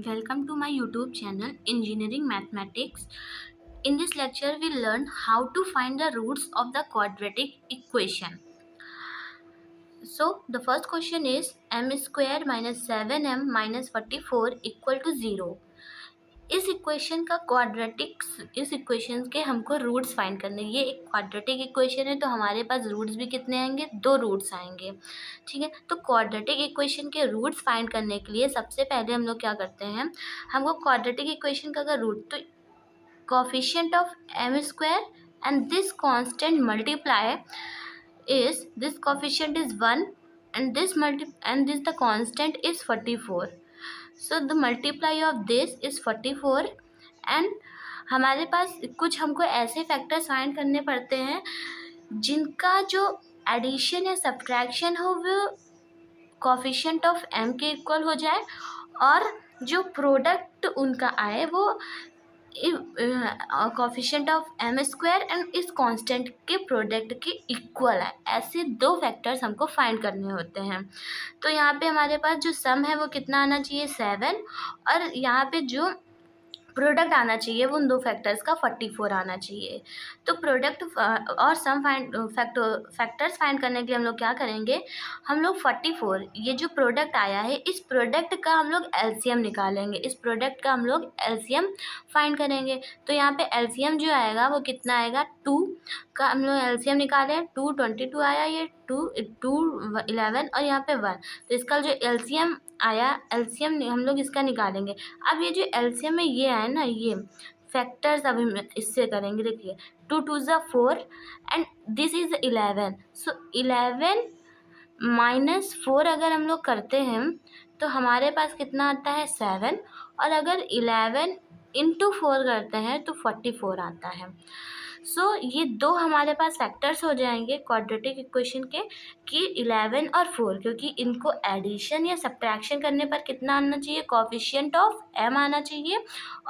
Welcome to my YouTube channel Engineering Mathematics. In this lecture, we'll learn how to find the roots of the quadratic equation. So, the first question is m square minus 7m minus 44 equal to 0. इस equation का quadratics इस equation के हमको roots find करने। ये एक quadratic equation है तो हमारे पास रूट्स भी कितने आएंगे, 2 रूट्स आएंगे। ठीक है, तो क्वाड्रेटिक इक्वेशन के रूट्स फाइंड करने के लिए सबसे पहले हम लोग क्या करते हैं, हमको क्वाड्रेटिक इक्वेशन का अगर रूट, तो coefficient of M square and this constant multiply is this coefficient is 1 and this the constant is 44. So the multiply of this is 44 and हमारे पास कुछ हमको ऐसे फैक्टर्स फाइंड करने पड़ते हैं जिनका जो एडिशन या सब्ट्रैक्शन हो वो कोफिशिएंट ऑफ m के इक्वल हो जाए और जो प्रोडक्ट उनका आए वो coefficient of M square and इस कांस्टेंट के प्रोडक्ट के इक्वल है। ऐसे 2 फैक्टर्स हमको फाइंड करने होते हैं। तो यहाँ पे हमारे पास जो सम है वो कितना आना चाहिए, 7, और यहाँ पे जो प्रोडक्ट आना चाहिए वो उन 2 फैक्टर्स का 44 आना चाहिए। तो प्रोडक्ट और सम फैक्टर्स फाइंड करने के लिए हम लोग क्या करेंगे, हम लोग 44 ये जो प्रोडक्ट आया है इस प्रोडक्ट का हम लोग एलसीएम निकालेंगे, इस प्रोडक्ट का हम लोग एलसीएम फाइंड करेंगे। तो यहाँ पे एलसीएम जो आएगा वो कितना आएगा, 2 का हम लोग एलसीएम निकालें, 2 22 आया, ये 2 11 और यहाँ पे 1, तो इसका जो एलसीएम आया, एलसीएम हम लोग इसका निकालेंगे। अब ये जो एलसीएम में ये आया ना, ये फैक्टर्स अभी इससे करेंगे। देखिए 2 2 ज़ा 4 and this is 11, so 11 minus 4 अगर हम लोग करते हैं तो हमारे पास कितना आता है, 7, और अगर 11 इंटू 4 करते हैं तो 44 आता है। सो ये 2 हमारे पास फैक्टर्स हो जाएंगे क्वाड्रेटिक इक्वेशन के कि 11 और 4, क्योंकि इनको एडिशन या सब्ट्रैक्शन करने पर कितना आना चाहिए, कोफिशिएंट ऑफ m आना चाहिए,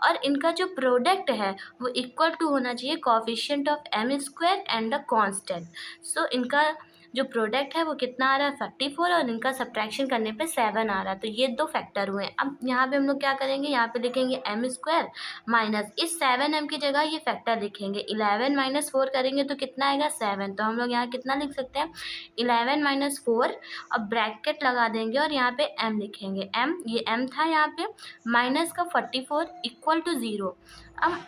और इनका जो प्रोडक्ट है वो इक्वल टू होना चाहिए coefficient of m square and the constant. So इनका जो प्रोडक्ट है वो कितना आ रहा है, 44, और इनका सब्ट्रैक्शन करने पे 7 आ रहा है। तो ये 2 फैक्टर हुए। अब यहाँ पे हम लोग क्या करेंगे, यहाँ पे लिखेंगे m स्क्वायर माइनस इस 7m की जगह ये फैक्टर लिखेंगे, 11 माइनस 4 करेंगे तो कितना आएगा, 7। तो हम लोग यहाँ कितना लिख सकते हैं, 11 माइनस 4, अब ब्रैकेट लगा देंगे और यहाँ पे m लिखेंगे, m ये m था यहाँ पे, माइनस का 44 इक्वल टू 0। अब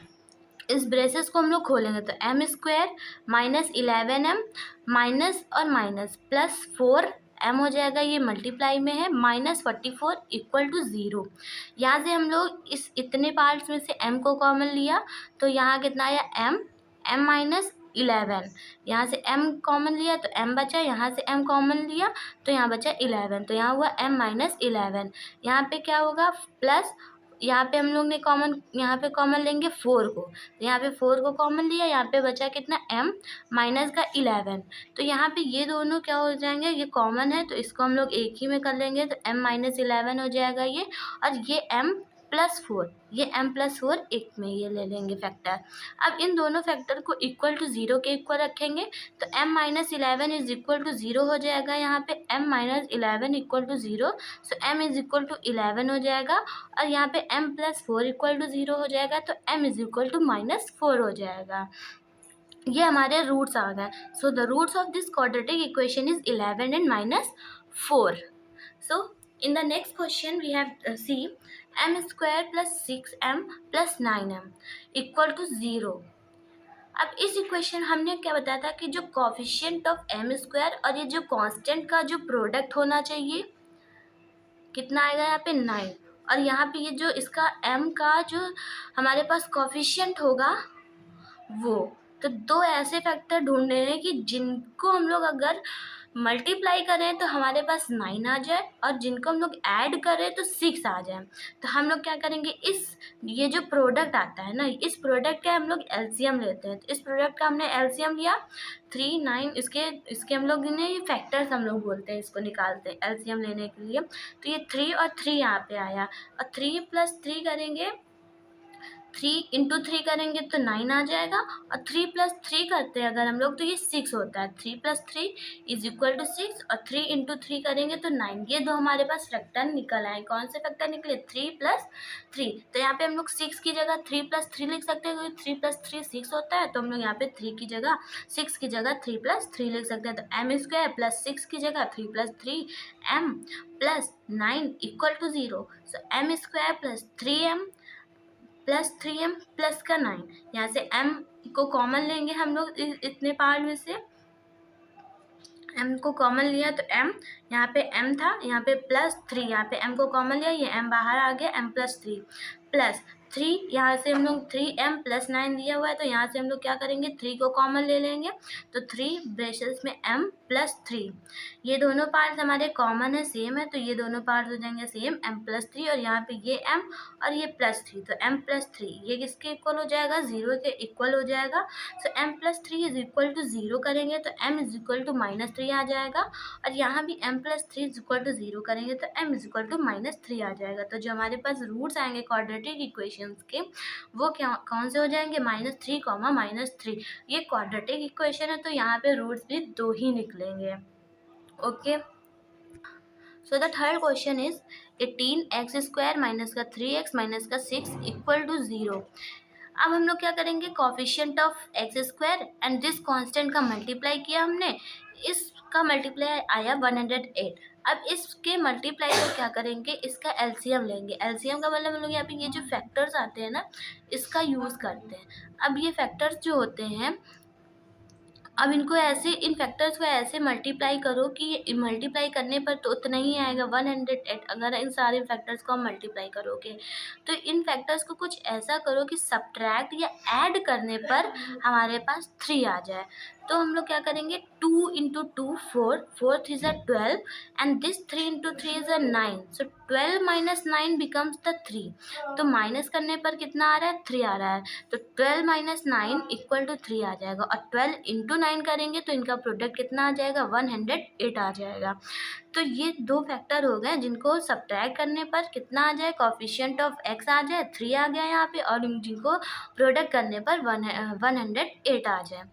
इस ब्रेसेस को हम लोग खोलेंगे तो m square minus 11m minus और माइनस प्लस 4m हो जाएगा, ये मल्टीप्लाई में है, माइनस 44 इक्वल टू 0। यहाँ से हम लोग इस इतने पार्ट्स में से m को कॉमन लिया तो यहाँ कितना आया, m माइनस 11, यहाँ से m कॉमन लिया तो m बचा, यहाँ से m कॉमन लिया तो यहाँ बचा 11, तो यहाँ हुआ m माइनस 11। यहाँ पे क्या होगा, प्लस यहाँ पे हम लोग ने कॉमन, यहाँ पे कॉमन लेंगे 4 को, तो यहाँ पे 4 को कॉमन लिया, यहाँ पे बचा कितना, m माइनस का 11। तो यहाँ पे ये दोनों क्या हो जाएंगे, ये कॉमन है तो इसको हम लोग एक ही में कर लेंगे, तो m माइनस 11 हो जाएगा ये, और ये m प्लस 4, ये m प्लस 4 एक में ये ले लेंगे फैक्टर। अब इन दोनों फैक्टर को इक्वल टू 0 के इक्वल रखेंगे तो m minus 11 is equal to 0 हो जाएगा। यहाँ पे m minus 11 equal to 0, so m is equal to 11 हो जाएगा, और यहाँ पे m प्लस 4 इक्वल टू 0 हो जाएगा, तो m is equal to minus 4 हो जाएगा। ये हमारे रूट्स आ गए। So the roots of this quadratic equation is 11 and minus 4। So in the next question we have see m square plus 6m plus 9m equal to 0। अब इस equation हमने क्या बताया था कि जो कोफिशिएंट ऑफ m स्क्वायर और ये जो कांस्टेंट का जो प्रोडक्ट होना चाहिए कितना आएगा, यहाँ पे 9, और यहाँ पे ये जो इसका m का जो हमारे पास कोफिशिएंट होगा वो, तो 2 ऐसे फैक्टर ढूंढने हैं कि जिनको हम लोग अगर मल्टीप्लाई करें तो हमारे पास 9 आ जाए, और जिनको हम लोग ऐड करें तो 6 आ जाए। तो हम लोग क्या करेंगे, इस ये जो प्रोडक्ट आता है ना, इस प्रोडक्ट का हम लोग एलसीएम लेते हैं। तो इस प्रोडक्ट का हमने एलसीएम लिया 3 9, इसके हम लोग ने ये फैक्टर्स हम लोग बोलते हैं, इसको निकालते हैं एलसीएम लेने के लिए। तो ये 3 और 3 यहाँ पे आया, और 3 प्लस 3 करेंगे 3 इंटू 3 करेंगे तो 9 आ जाएगा, और 3 प्लस 3 करते हैं अगर हम लोग तो ये 6 होता है। 3 प्लस 3 इज इक्वल टू 6, और 3 इंटू 3 करेंगे तो 9। ये दो हमारे पास फैक्टर निकल आए। कौन से फैक्टर निकले? 3 प्लस 3। तो यहाँ पे हम लोग 6 की जगह 3 प्लस 3 लिख सकते हैं, क्योंकि 3 प्लस 3 6 होता है। तो हम लोग यहाँ पे 3 की जगह 6 की जगह 3 प्लस 3 लिख सकते हैं। तो एम स्क्वायर प्लस 6 की जगह 3 plus 3 M plus 9 equal to 0। So M square plus 3m plus 3m plus का 9। यहाँ से m को कॉमन लेंगे हम लोग इतने पार्ट में से। m को कॉमन लिया तो m, यहाँ पे m था, यहाँ पे प्लस 3, यहाँ पे m को कॉमन लिया, ये m बाहर आ गया, m प्लस 3 प्लस 3, यहाँ से हम लोग 3m प्लस 9 दिया हुआ है, तो यहाँ से हम लोग क्या करेंगे? 3 को कॉमन ले लेंगे, तो 3 ब्रेसेस में m प्लस 3। ये दोनों पार्ट्स हमारे कॉमन है, सेम है, तो ये दोनों पार्ट्स हो जाएंगे सेम, m प्लस 3, और यहाँ पे ये m और ये प्लस 3, तो m प्लस 3 ये किसके इक्वल हो जाएगा? 0 के इक्वल हो जाएगा। So m plus 3 is equal to 0 करेंगे तो m is equal to minus 3 आ जाएगा, और यहाँ भी m plus 3 is equal to 0 करेंगे तो m is equal to minus 3 आ जाएगा। तो जो हमारे पास रूट्स आएंगे क्वाड्रेटिक इक्वेशंस के, वो क्या कौन से हो जाएंगे? -3 -3। ये क्वाड्रेटिक इक्वेशन है, तो यहाँ पे रूट्स भी 2 ही निकलेंगे। Okay, so the third question is 18x square minus का 3x माइनस का 6 इक्वल टू 0। अब हम लोग क्या करेंगे? Coefficient of x square and this constant का मल्टीप्लाई किया हमने, इसका मल्टीप्लाई आया 108। अब इसके मल्टीप्लाई को क्या करेंगे? इसका एलसीएम लेंगे। एलसीएम का मतलब हम लोग यहाँ पे ये जो फैक्टर्स आते हैं ना, इसका यूज़ करते हैं। अब ये फैक्टर्स जो होते हैं, अब इनको ऐसे, इन फैक्टर्स को ऐसे मल्टीप्लाई करो कि मल्टीप्लाई करने पर तो उतना ही आएगा 108। अगर इन सारे फैक्टर्स को हम मल्टीप्लाई करोगे, तो इन फैक्टर्स को कुछ ऐसा करो कि सब्ट्रैक्ट या ऐड करने पर हमारे पास 3 आ जाए। तो हम लोग क्या करेंगे? 2 into 2 4, 4 3 is 12, and this 3 into 3 is 9। So 12 minus 9 becomes the 3। तो माइनस करने पर कितना आ रहा है? 3 आ रहा है। तो 12 माइनस 9 इक्वल टू 3 आ जाएगा, और 12 इंटू 9 करेंगे तो इनका प्रोडक्ट कितना आ जाएगा? 108 आ जाएगा। तो ये दो फैक्टर हो गए जिनको सब्ट्रैक्ट करने पर कितना आ जाए? कोफिशिएंट ऑफ एक्स आ जाए, 3 आ गया यहाँ पे, और जिनको प्रोडक्ट करने पर 108 आ जाए।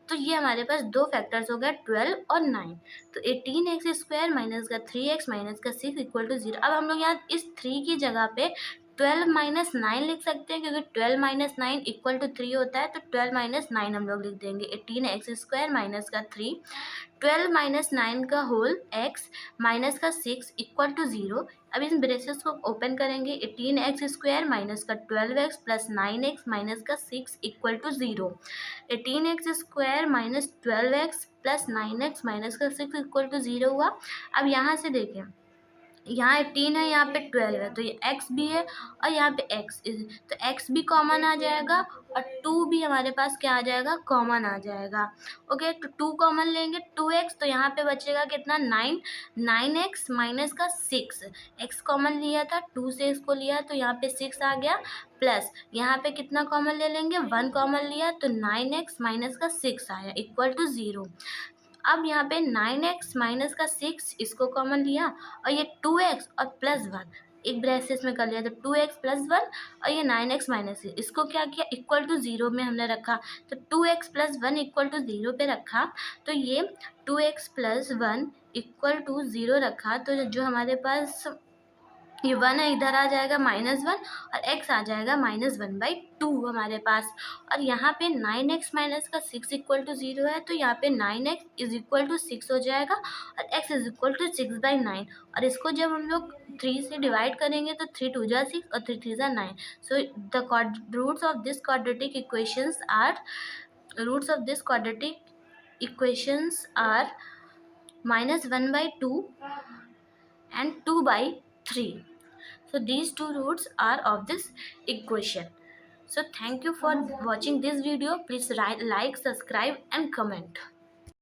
तो ये हमारे पास दो फैक्टर्स हो गए, 12 और 9। तो 18x स्क्वायर माइनस का 3x माइनस का 6 इक्वल टू 0। अब हम लोग यहाँ इस 3 की जगह पे 12 माइनस 9 लिख सकते हैं, क्योंकि 12 माइनस 9 इक्वल टू 3 होता है, तो 12 माइनस 9 हम लोग लिख देंगे। 18x स्क्वायर माइनस का 3, 12 माइनस 9 का होल x माइनस का 6 इक्वल टू 0। अब इन ब्रेसेस को ओपन करेंगे। 18x स्क्वायर माइनस का 12x प्लस 9x माइनस का 6 equal to 0। 18x square minus 12x plus 9x minus का 6 इक्वल टू 0 हुआ। अब यहाँ से देखें, यहाँ 18 है, यहाँ पे 12 है, तो ये x भी है, और यहाँ पे x तो x भी कॉमन आ जाएगा, और 2 भी हमारे पास क्या आ जाएगा? कॉमन आ जाएगा। ओके, तो 2 कॉमन लेंगे, 2x, तो यहाँ पे बचेगा कितना? 9x माइनस का 6। x कॉमन लिया था, 2 से इसको लिया तो यहाँ पे 6 आ गया, प्लस यहाँ पे कितना कॉमन ले लेंगे? 1 कॉमन लिया तो 9x माइनस का 6 आया इक्वल टू 0। अब यहाँ पे 9x माइनस का 6 इसको कॉमन लिया, और ये 2x और प्लस 1 एक ब्रैकेट में कर लिया, तो 2x प्लस 1 और ये 9x माइनस 6 इसको क्या किया? इक्वल टू 0 में हमने रखा। तो 2x प्लस 1 इक्वल टू 0 पे रखा, तो ये 2x प्लस 1 इक्वल टू 0 रखा, तो जो हमारे पास ये 1 है, इधर आ जाएगा -1, और x आ जाएगा -1/2 हमारे पास। और यहाँ पे 9x माइनस का 6 इक्वल टू 0 है, तो यहाँ पे 9x इज इक्वल टू 6 हो जाएगा, और x इज इक्वल टू 6/9। और इसको जब हम लोग 3 से डिवाइड करेंगे तो 3 2 जा 6 और 3 3 जा 9। So the roots of this quadratic equations are -1/2 and 2/3. So these two roots are of this equation. So thank you for watching this video. Please like, subscribe and comment.